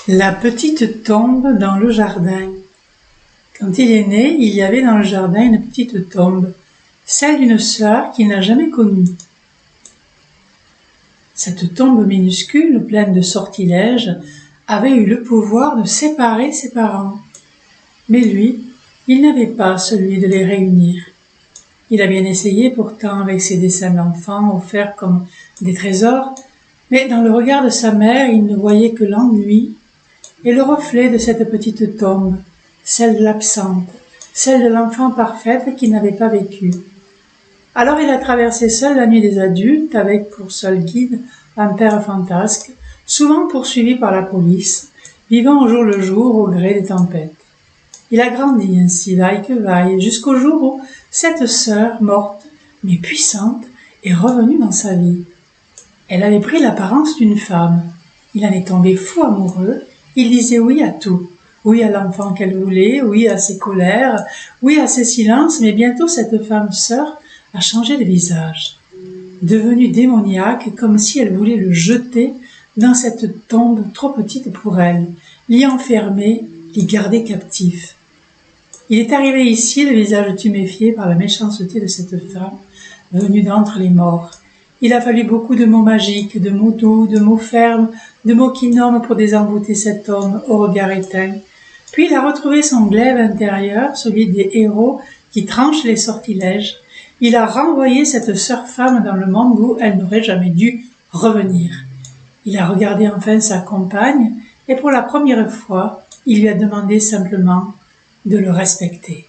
La petite tombe dans le jardin. Quand il est né, il y avait dans le jardin une petite tombe, celle d'une sœur qu'il n'a jamais connue. Cette tombe minuscule, pleine de sortilèges, avait eu le pouvoir de séparer ses parents. Mais lui, il n'avait pas celui de les réunir. Il a bien essayé pourtant avec ses dessins d'enfants offerts comme des trésors, mais dans le regard de sa mère, il ne voyait que l'ennui et le reflet de cette petite tombe, celle de l'absente, celle de l'enfant parfaite qui n'avait pas vécu. Alors il a traversé seul la nuit des adultes avec pour seul guide un père fantasque, souvent poursuivi par la police, vivant au jour le jour au gré des tempêtes. Il a grandi ainsi, vaille que vaille, jusqu'au jour où cette sœur, morte, mais puissante, est revenue dans sa vie. Elle avait pris l'apparence d'une femme. Il en est tombé fou amoureux. Il disait oui à tout. Oui à l'enfant qu'elle voulait, oui à ses colères, oui à ses silences, mais bientôt cette femme sœur a changé de visage. Devenue démoniaque, comme si elle voulait le jeter dans cette tombe trop petite pour elle, l'y enfermer, l'y garder captif. Il est arrivé ici, le visage tuméfié par la méchanceté de cette femme, venue d'entre les morts. Il a fallu beaucoup de mots magiques, de mots doux, de mots fermes, de mots qui nomment pour désenvoûter cet homme au regard éteint. Puis il a retrouvé son glaive intérieur, celui des héros qui tranchent les sortilèges. Il a renvoyé cette sœur femme dans le monde où elle n'aurait jamais dû revenir. Il a regardé enfin sa compagne et pour la première fois, il lui a demandé simplement de le respecter.